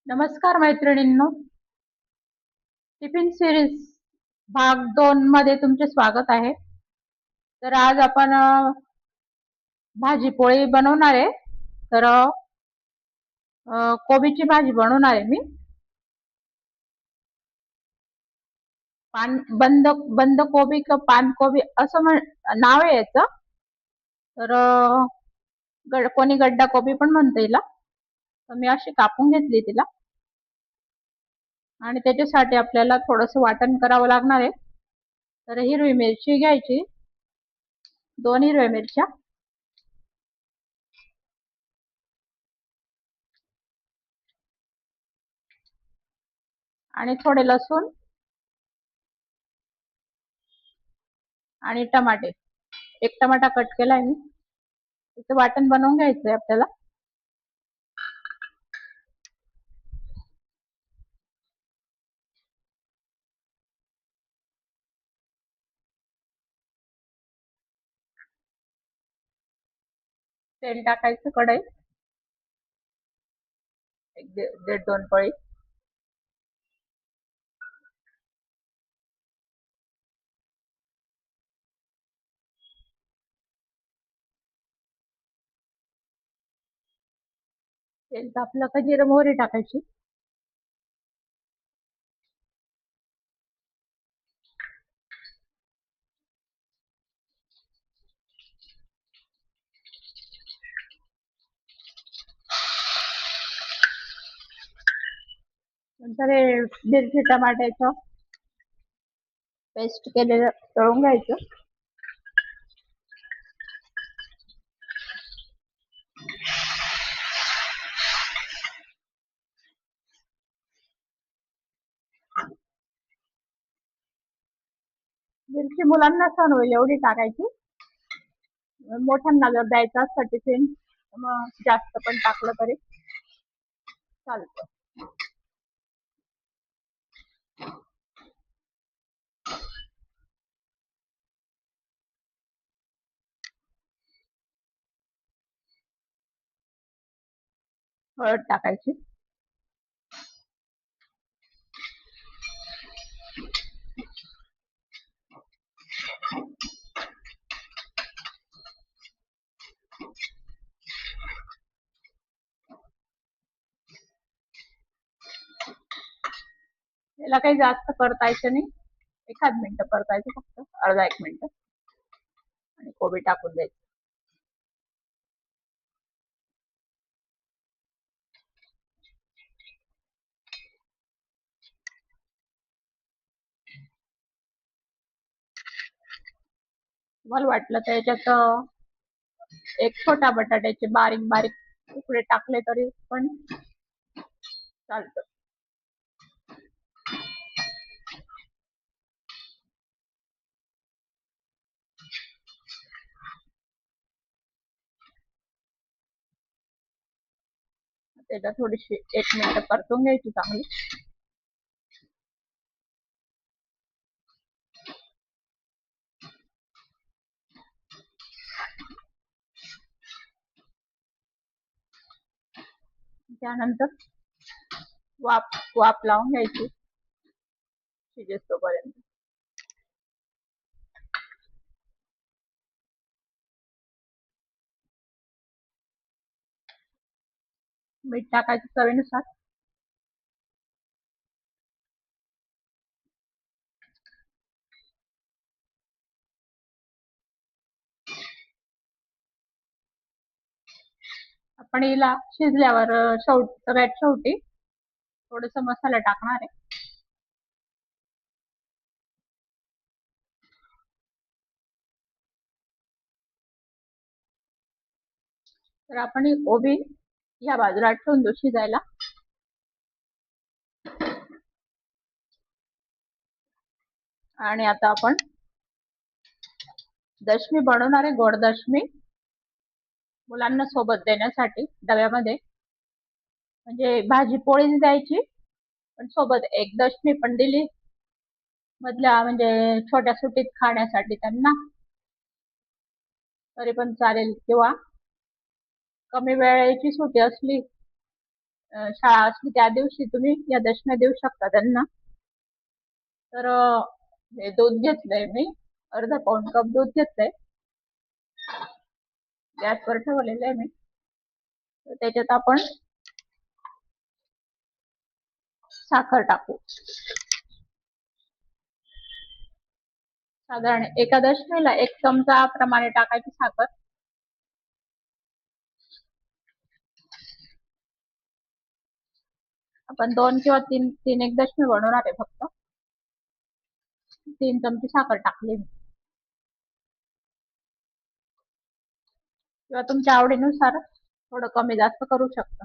नमस्कार मैत्रिणींनो, tiffin series भाग 2 मध्ये तुमचे स्वागत आहे. तर आज आपण भाजी पोळी बनवणार आहे. तर कोबीची भाजी बनवणार आहे मी. बंद कोबी का पान कोबी असं नाव आहे याचं. तर कोणी गड्डा कोबी पण म्हणतं हिला. तर मी अशी कापून घेतली तिला आणि त्याच्यासाठी आपल्याला थोडंसं वाटण करावं लागणार आहे. तर हिरवी मिरची घ्यायची, 2 हिरव्या मिरच्या, आणि थोडे लसूण आणि टमाटे. एक टमाटा कट केलाय मी. त्याचं वाटण बनवून घ्यायचंय आपल्याला. तेल टाकायचं कढईत, एक दीड 2 पळी. तेल तापलं का जिरं मोहरी टाकायची. नंतर हे मिरची टमाट्याचं पेस्ट केलेलं तळून घ्यायचं. मिरची मुलांना सहन होईल एवढी टाकायची. मोठ्यांना जर द्यायचं असतं टिफिन मग जास्त पण टाकलं तरी चालतं. हळद टाकायची. याला काही जास्त परतायचं नाही, 1 मिनिट परतायचं, फक्त अर्धा 1 मिनिट, आणि कोबी टाकून द्यायची. तुम्हाला वाटलं तर याच्यात एक छोटा बटाट्याचे बारीक बारीक तुकडे टाकले तरी पण चालतं. त्याला थोडीशी 1 मिनिट परतून घ्यायची चांगली. त्यानंतर वाफ लावून घ्यायची शिजेस्तोपर्यंत. मीठ टाकायचं चवीनुसार. आपण हिला शिजल्यावर सगळ्यात शेवटी थोडस मसाला टाकणार आहे. तर आपण ही कोबी या बाजूला ठेवून देऊ शिजायला. आणि आता आपण दशमी बनवणार आहे, गोड दशमी, मुलांना सोबत देण्यासाठी डब्यामध्ये. म्हणजे भाजी पोळीच द्यायची पण सोबत एक दशमी पण दिली मधल्या, म्हणजे छोट्या सुटीत खाण्यासाठी त्यांना, तरी पण चालेल. किंवा कमी वेळेची सुटी असली शाळा असली त्या दिवशी तुम्ही या दशम्या देऊ शकता त्यांना. तर हे दूध घेतलंय मी, अर्धा पाऊण कप दूध घेतलंय, गॅसवर ठेवलेलं आहे मी. तर त्याच्यात आपण साखर टाकू. साधारण एका दशमीला 1 चमचा प्रमाणे टाकायची साखर. आपण 2 किंवा 3 एक दशमी बनवणार आहे फक्त. 3 चमचे साखर टाकली मी. किंवा तुमच्या आवडीनुसार थोडं कमी जास्त करू शकता.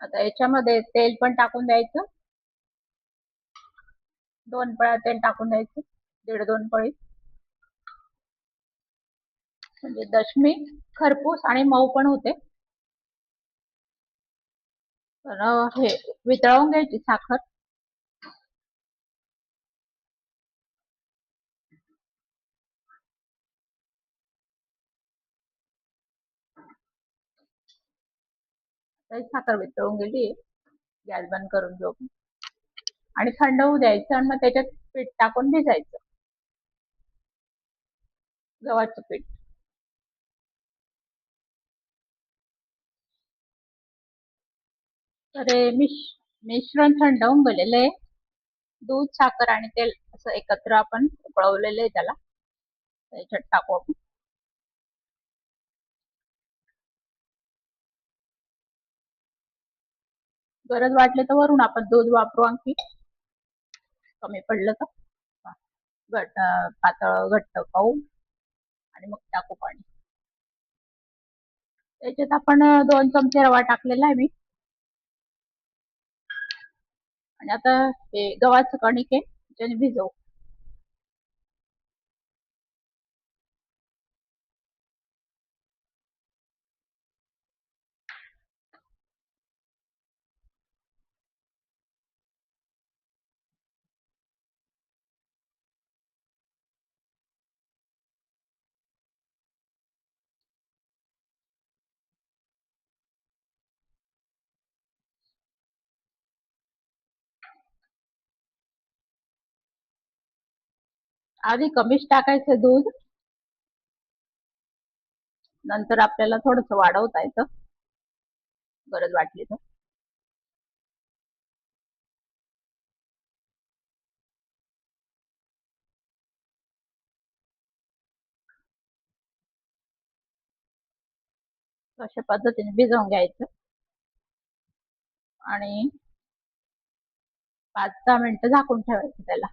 आता याच्यामध्ये तेल पण टाकून द्यायचं. 2 पळ्या तेल टाकून द्यायचं, 1.5-2 पळी. म्हणजे दशमी खरपूस आणि मऊ पण होते. तर हे वितळवून घ्यायची साखर. तर साखर वितळून गेली. गॅस बंद करून घेऊ आणि थंड होऊ द्यायचं आणि मग त्याच्यात पीठ टाकून भिजायचं, गव्हाचं पीठ. तर हे मिश्रण थंड होऊन गेलेलं आहे. दूध, साखर आणि तेल असं एकत्र आपण उकळवलेलं आहे त्याला. त्याच्यात टाकू आपण. गरज वाटली तर वरून आपण दूध वापरू आणखी, कमी पडलं तर पातळ घट्ट पाहू आणि मग टाकू पाणी. त्याच्यात आपण 2 चमचे रवा टाकलेला आहे मी. आणि आता हे गव्हाचं कणिक आहे, त्याने भिजवू. आधी कमीच टाकायचं दूध, नंतर आपल्याला थोडस वाढवता येतं गरज वाटली तर. अशा पद्धतीने भिजवून घ्यायचं आणि 5-10 मिनिटं झाकून ठेवायचं त्याला.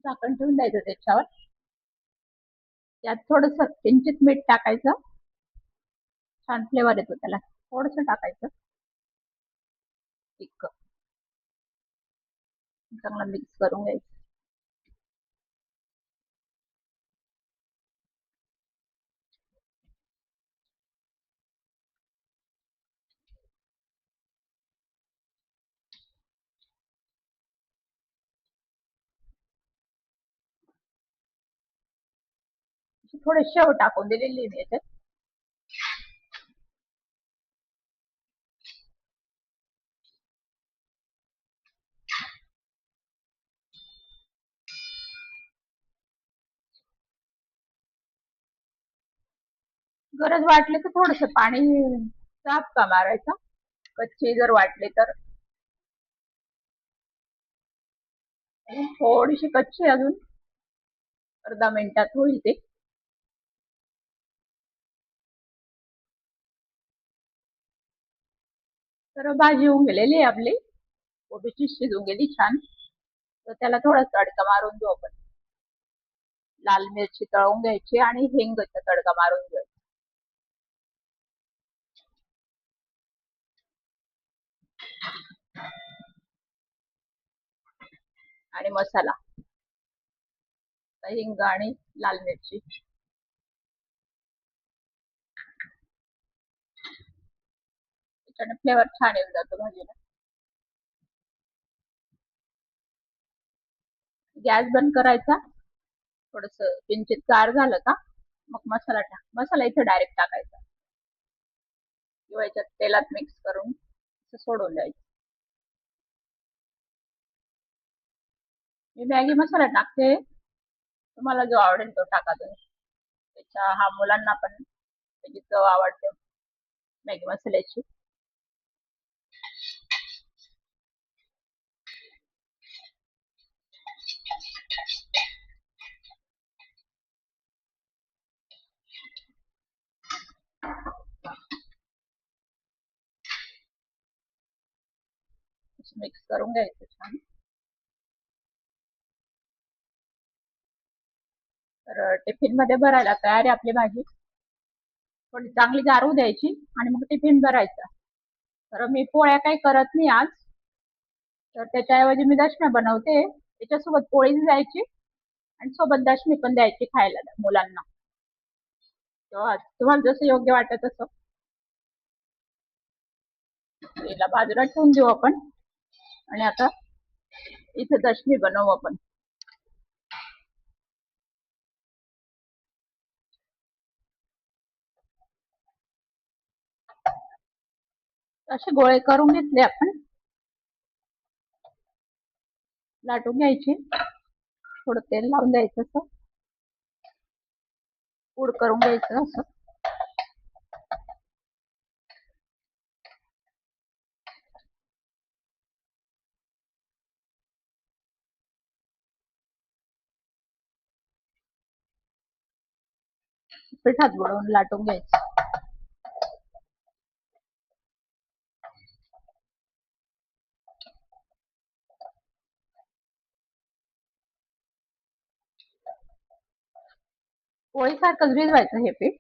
झाकण ठेवून द्यायचं त्याच्यावर. त्यात थोडस किंचित मीठ टाकायचं, छान फ्लेवर येतो त्याला. थोडस टाकायचं, एक चांगला मिक्स करून घ्यायचं. थोडे शेव टाकून दिलेली मी याच्यात. गरज वाटली तर थोडस पाणी का मारायचं, कच्ची जर वाटली तर. थोडीशी कच्ची अजून, अर्धा मिनिटात होईल ते. तर भाजी होऊन गेलेली आहे आपली, कोबीची शिजून गेली छान. तर त्याला थोडा तडका मारून घेऊ आपण. लाल मिरची तळून घ्यायची आणि हिंगचा तडका मारून घ्यायचा. आणि मसाला, हिंग आणि लाल मिरची. त्याच्याने फ्लेवर छान येऊन जातो भाजीला. गॅस बंद करायचा. थोडस किंचित गार झालं का मग मसाला इथे डायरेक्ट टाकायचा किंवा याच्यात तेलात मिक्स करून सोडून द्यायचं. मी मॅगी मसाला टाकते, तुम्हाला जो आवडेल तो टाका तुम्ही. त्याच्या मुलांना पण त्याची चव आवडते मॅगी मसाल्याची. मिक्स करून घ्यायचं छान. तर टिफिन मध्ये भरायला तयार आहे आपली भाजी. थोडी चांगली गारू द्यायची आणि मग टिफिन भरायचा. तर मी पोळ्या काही करत नाही आज, तर त्याच्याऐवजी मी दशम्या बनवते. त्याच्यासोबत पोळी द्यायची आणि सोबत दशमी पण द्यायची खायला मुलांना. तुम्हाला जसं योग्य वाटत तसं. याला बाजूला ठेवून देऊ आपण आणि आता इथे दशमी बनवू आपण. असे गोळे करून घेतले आपण. लाटून घ्यायची, थोडं तेल लावून द्यायचं, असं पूड करून घ्यायचं असं. पिठात बुडवून लाटून घ्यायचं. पोळी सारखंच भिजवायचं हे पीठ.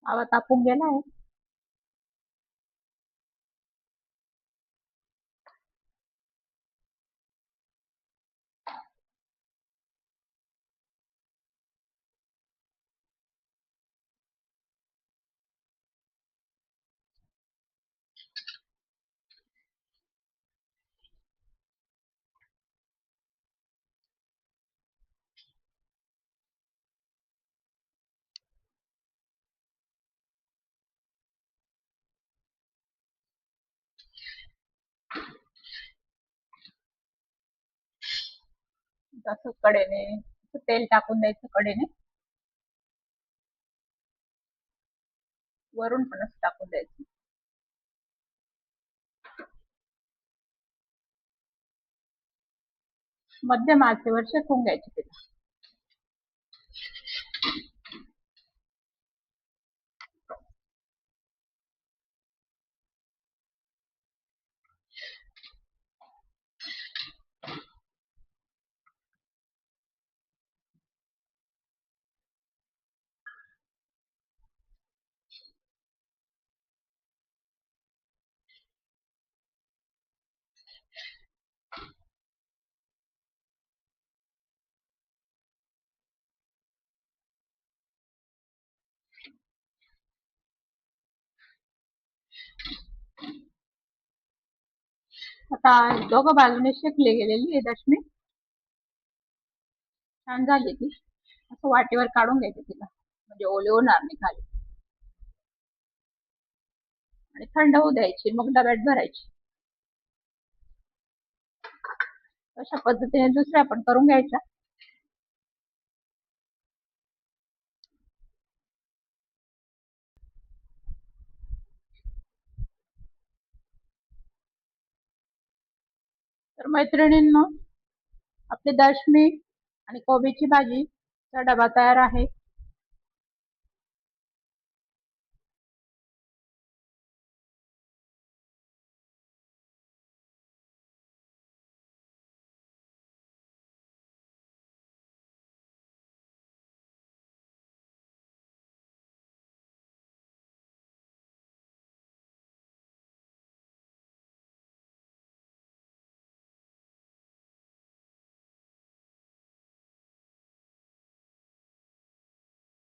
आवा तापून गेलाय. तसं कडेने तेल टाकून द्यायचं, कडेने वरून पण असं टाकून द्यायचं. मध्यम आचेवर शेकून घ्यायची तिला. आता दोघं बाजूने शेकले गेलेली आहे दशमी. छान झाली ती. असं वाटीवर काढून घ्यायचं तिला, म्हणजे ओले होणार नाही खाली. आणि थंड होऊ द्यायची, मग डब्यात भरायची. अशा पद्धतीने दुसऱ्या पण करून घ्यायच्या. तर मैत्रिणींनो, आपली दशमी आणि कोबीची भाजीचा डबा तयार आहे.